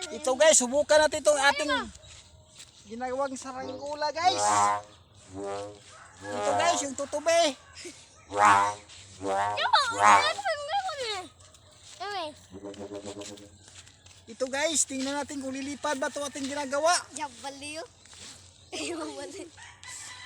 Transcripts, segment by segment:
Ito guys, subukan natin itong ating ginawang saranggula guys. Ito guys, yung tutubi. Ito guys, tingnan natin kung lilipad ba ito ating ginagawa. Baliw.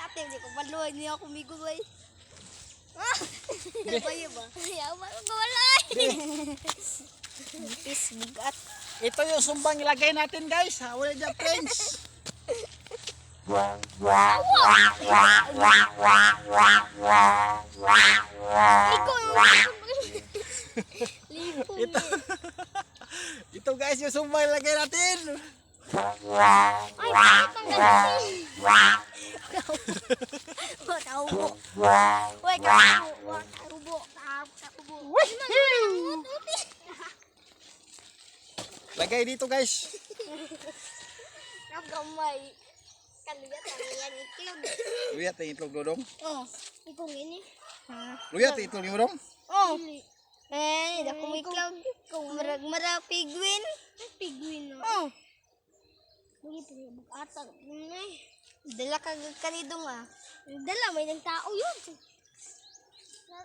Ate, hindi ko balo. Hindi ako miguloy. Bayo ba? Yaman ko walay. Ipis, bugat. Ito yung sumbang ilagay natin guys. Wala dyan friends. Ito, ito guys yung sumbang ilagay natin. Ay, bakit ang ganun? Kaubo. Uy, kaubo. Kaubo. Kaubo. Lagay dito guys. Nagamay. Kaluyat ang yan itlog. Luyat yung itlog dodong. Oh, ikong ini. Luyat yung itlog mo dong. Oh. Eh, hindi ako may itlog. Kung marag-mara, pigwin. Pigwin, no? Oh. Bagay po, bug-atang. Dala ka kanidong ah. Dala, may nang tao yun.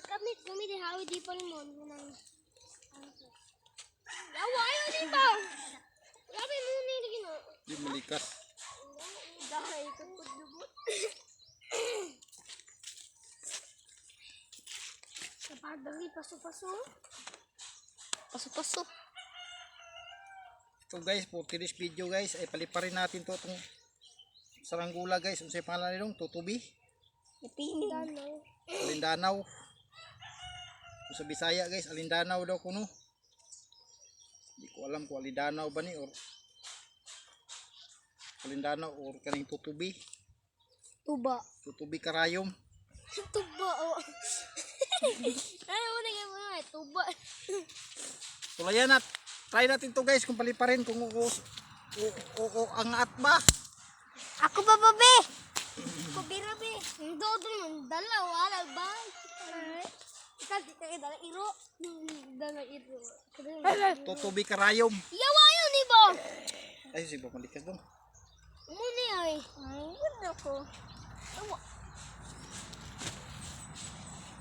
Kami di hawi di pa limon. Yawa, ayaw di ba? Labi mo na yung gino. Di malikas. Dahil kapag-dubot. Kapadari, paso-paso. Paso-paso. So guys, for today's video guys, ay paliparin natin to itong saranggula guys. Kung sa'yo pangalan nilong, tutubi. Napinig. Alindanaw. Kung sa Bisaya guys, alindanaw daw kuno. Hindi ko alam kung alindanaw ba ni or alindanaw or kaning tutubi. Tuba. Tutubi karayom. Tuba, oh. Ano mo na mga tuba. So yan at try natin to guys kung paliparin kung angat ba. Ako ba babe? Ako bira be. Dodo yung dala wala ba? Ikaw di ka dala iro. Dala iro. Tutubi karayom. Yawa yun ni ba? Ay si ba malikas dong. Muni ay. Ay ganda ko. Yawa.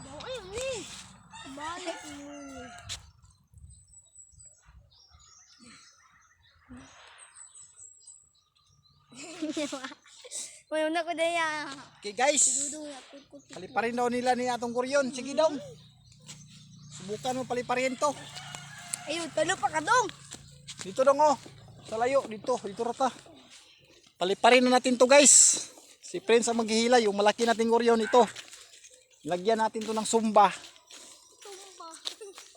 Yawa yun ni. Balik mo. Wala na ko daya. Okay guys, paliparin daw nila ni atong kuryon. Sige daw. Subukan mo paliparin to. Ayun, talo pa ka dong. Dito dong oh. Sa layo, dito rata. Paliparin na natin to guys. Si Prince ang maghihila, yung malaki nating kuryon ito. Lagyan natin to ng sumba.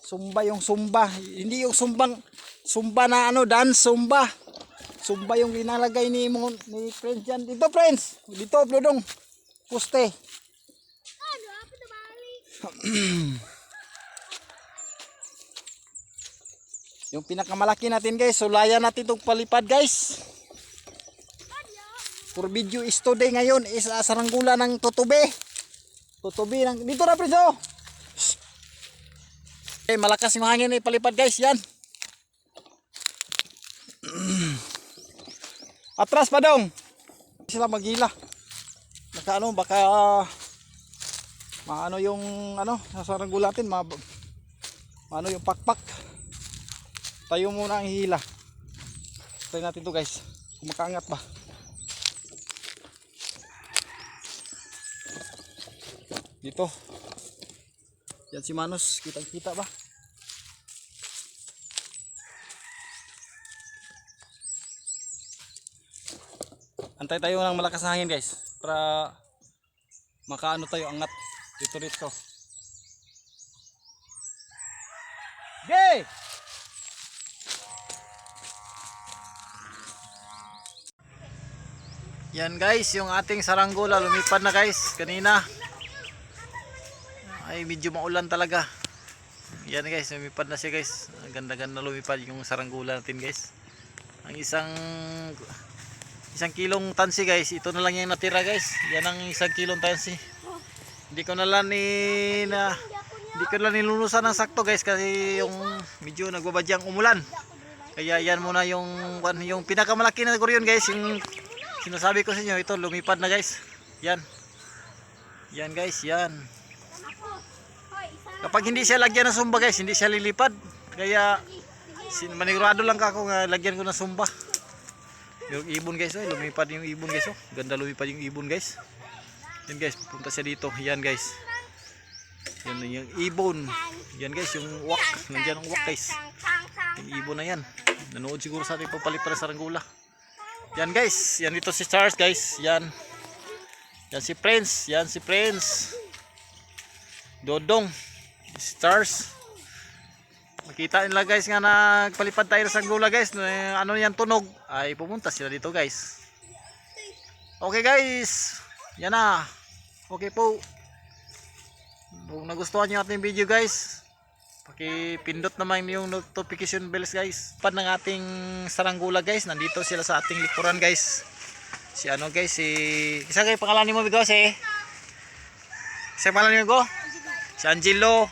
Sumba yung sumba. Hindi yung sumba na ano, dance sumba. Sumba yung linalagay ni Friends dyan. Dito Friends. Dito Blodong. Puste. Yung pinakamalaki natin guys. Sulayan natin itong palipad guys. For video is today ngayon is saranggula ng tutubi. Tutubi ng... Dito na Friends oh. Okay, malakas yung hangin na ipalipad guys. Yan. Atras pa dong. Sila maghila. Baka ano, baka maano yung ano, saranggulatin, maano yung pakpak. Tayo muna ang hila. Try natin to guys. Kung makaangat ba. Dito. Yan si Manos, kitang-kita ba? Antay tayo ng malakas na hangin guys para makaano tayo angat dito. Okay! Yan guys, yung ating saranggula lumipad na guys kanina. Ay medyo maulan talaga. Yan guys, lumipad na siya guys. Ganda-ganda lumipad yung saranggula natin guys. Ang isang kilong tansi guys, ito na lang yung natira guys. Yan ang 1 kilong tansi. Hindi ko na lang nilulusan ng sakto guys kasi yung medyo nagbabadyang umulan. Kaya yan muna yung pinakamalaki na goryon guys, yung sinasabi ko sa inyo, ito lumipad na guys. Yan. Yan guys, yan. Kapag hindi siya lagyan ng sumba guys, hindi siya lilipad. Kaya manigurado lang ako nga lagyan ko ng sumba. Yung ibon guys, lumipad yung ibon guys. Ganda lumipad yung ibon guys. Yan guys, punta siya dito. Yan guys. Yan yung ibon. Yan guys, yung wak. Nandiyan ang wak guys. Yung ibon na yan. Nanood siguro sa ating papalipad sa saranggola. Yan guys, yan dito si Charles guys. Yan. Yan si Prince. Yan si Prince. Dodong. Stars. Makita nila guys nga nagpalipad tayo sa saranggola guys. Ano yan tunog ay pumunta sila dito guys. Okay guys. Yan na. Okay po. Kung nagustuhan nyo ating video guys, pakipindot naman yung notification bells guys. Pad ng ating saranggola guys. Nandito sila sa ating likuran guys. Si ano guys, isa kayo pangalan mo bigo si pangalan mo si Angelo,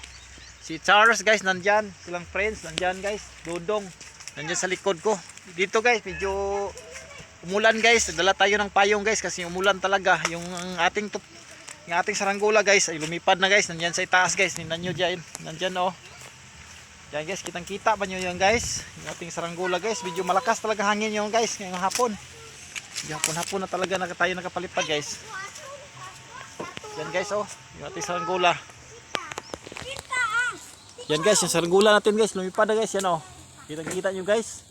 si Charles guys nandyan, silang friends nandyan guys, Dodong nandyan sa likod ko. Dito guys medyo umulan guys, dala tayo ng payong guys kasi umulan talaga. Yung ating saranggola guys ay lumipad na guys, nandyan sa itaas guys. Tingnan nyo dyan, nandyan oh. Yan guys, kitang kita ba nyo yan guys, yung ating saranggola guys. Medyo malakas talaga hangin yun guys ngayong hapon. Hapon na talaga tayo nakapalipad guys. Yan guys oh, yung ating saranggola. Yan guys, yung saranggola natin guys, lumipad na guys. Yan oh, kita nyo guys.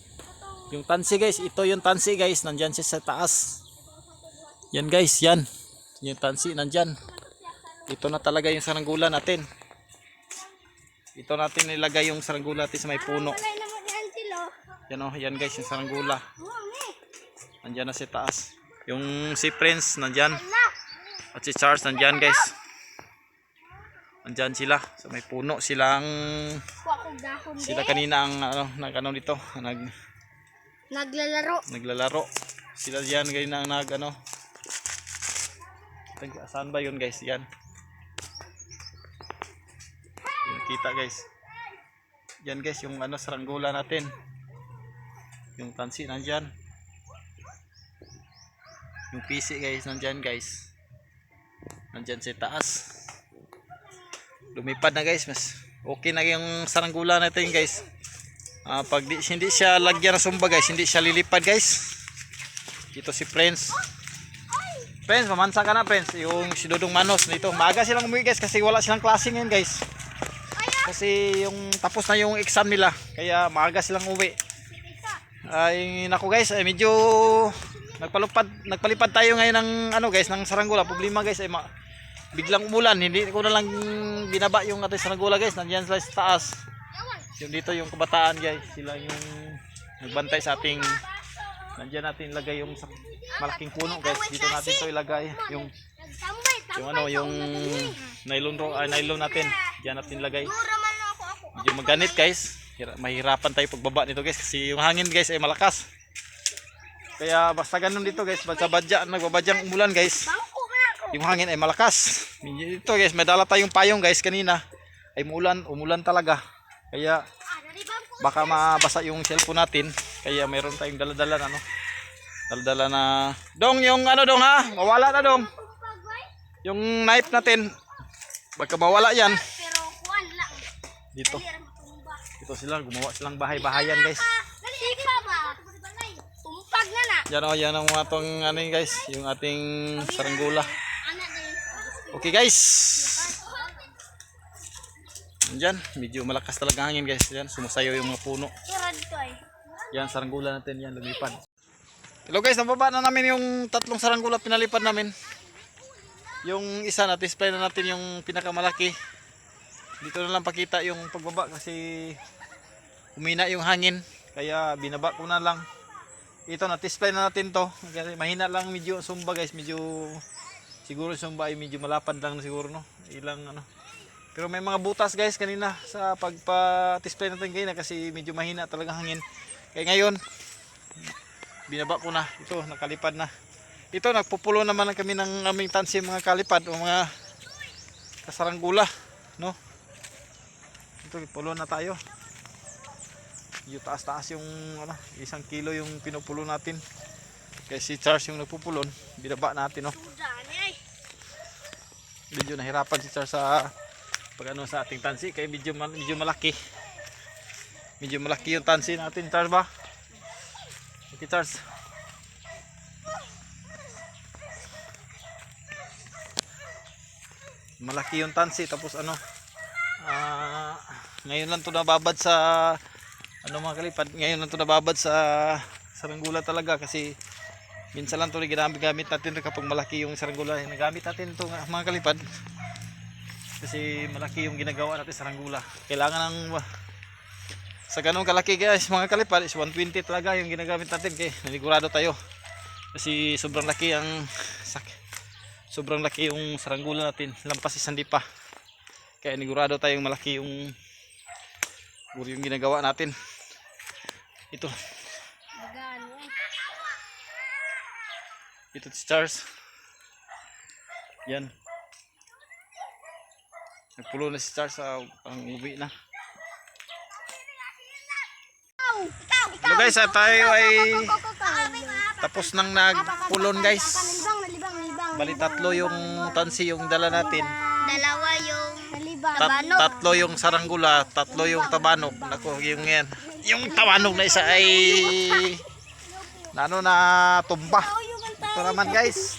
Yung tansi guys, ito yung tansi guys, nandyan siya sa taas. Yan guys, yan. Yung tansi nandyan. Ito na talaga yung saranggola natin. Ito natin nilagay yung saranggola natin sa may puno. Yan oh, yan guys yung saranggola. Nandyan na si taas. Yung si Prince nandyan. At si Charles nandyan guys. Nandyan sila sa may puno. Sila kanina ang nagano dito. Naglalaro. Sila diyan guys na nagano. Saan ba yun guys? Yan. Yan kita guys. Yan guys yung saranggola natin. Yung tansi nandyan. Yung PC guys nandyan guys. Nandyan sa taas. Lumipad na guys. Mas okay na yung saranggola natin guys. Pag hindi siya lagyan ng sumba guys, hindi siya lilipad guys. Dito si Prince. Prince, mamansa ka na Prince. Yung si Dodong Manos nito. Maaga silang umuwi guys kasi wala silang klase ngayon guys. Kasi yung tapos na yung exam nila. Kaya maaga silang uwi. Ay nako guys, ay medyo nagpalipad tayo ngayon ng guys, ng saranggola. Problema guys ay biglang umulan. Hindi ko na lang binaba yung ating saranggola guys. Nandiyan sa taas. Yung dito yung kabataan guys, sila yung nagbantay sa ating. Nandiyan natin ilagay yung malaking puno guys. Dito natin to ilagay yung nylon natin. Diyan natin ilagay. Medyo maganit guys. Mahirapan tayo pagbaba nito guys kasi yung hangin guys ay malakas. Kaya basta ganun dito guys, nagbabadyang umulan guys. Yung hangin ay malakas. Dito guys, may dala tayong payong guys kanina. Ay umulan talaga. Kaya baka mabasa yung cellphone natin. Kaya meron tayong dala-dala na dala-dala na dong yung dong ha, mawala na dong. Yung knife natin baka mawala yan. Dito sila gumawa silang bahay-bahayan guys. Yan ang atong guys, yung ating saranggola. Okay guys. Diyan, medyo malakas talaga hangin guys. Yan, sumasayaw yung mga puno. Yan, saranggola natin yan, lumipad. Hello guys, nababa na namin yung tatlong saranggola pinalipad namin. Yung isa na-display na natin yung pinakamalaki. Dito na lang pakita yung pagbaba kasi humina yung hangin. Kaya binaba ko na lang. Ito na-display na natin to. Kasi mahina lang medyo sumba guys. Medyo siguro sumba ay medyo malapad lang siguro no. Ilang Pero may mga butas guys kanina sa pagpa-display natin ngayon kasi medyo mahina talaga hangin. Kaya ngayon binaba ko na. Ito nakalipad na. Ito nagpupulo naman kami ng aming tansi mga kalipad o mga kasaranggola no. Ito pulo na tayo. Yung taas-taas yung ano, 1 kilo yung pinupulo natin. Kaya si Charles yung nagpupulon, binaba natin, no. Medyo nahirapan si Charles sa pag ano sa ating tansi kaya medyo malaki. Medyo malaki yung tansi natin, Charles ba? Okay, Charles. Malaki yung tansi tapos ano ngayon lang to nababad sa ano mga kalipad, ngayon lang to nababad sa saranggula talaga kasi minsan lang to ginamit natin kapag malaki yung saranggula. Nagamit natin ito mga kalipad kasi malaki yung ginagawa natin saranggula. Kailangan ng sa ganun kalaki guys mga kalipad is 120 talaga yung ginagamit natin kaya nanigurado tayo kasi sobrang laki yung saranggula natin, lampas isang dipa. Kaya nigurado tayong malaki yung ginagawa natin. Ito si Charles. Yan. Nagpulo na si Charles sa pang uwi na. Hello guys, tayo ay tapos nang nagpulon guys. Bali 3 yung tansi yung dala natin. Dalawa yung tabanok. 3 yung saranggula, 3 yung tabanok. Nako, yung yan. Yung tabanok na isa ay na tumba. Ito naman guys.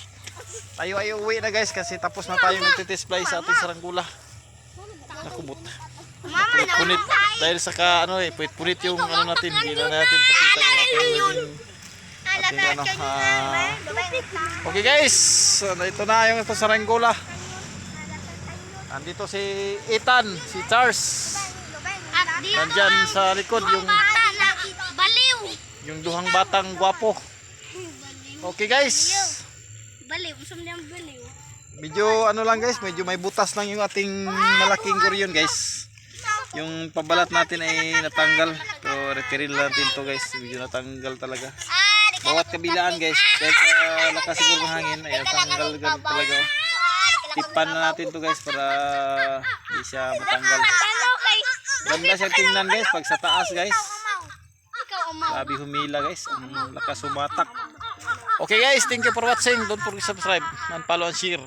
Tayo ay uwi na guys kasi tapos na tayo nagtitesplay sa ating saranggula. Nakubot. Punit dahil sa punit yung ano natin, hindi na natin pakita yung ating okay guys, so, ito na yung saranggula. Nandito si Ethan, si Charles. Nandyan sa likod yung baliw. Yung duhang batang gwapo. Okay guys. Baliw, saan yung baliw? Medyo ano lang guys, medyo may butas lang yung ating malaking guryon guys. Yung pabalat natin ay natanggal. Pero referil natin to guys, medyo natanggal talaga. Bawat kabilaan guys, dahil sa lakas siguro ng hangin ay natanggal ganun talaga. Tipan na natin to guys para hindi siya matanggal. Ganda siya tingnan guys pag sa taas guys. Grabe humila guys, ang lakas sumatak. Okay guys, thank you for watching. Don't forget to subscribe and follow and share.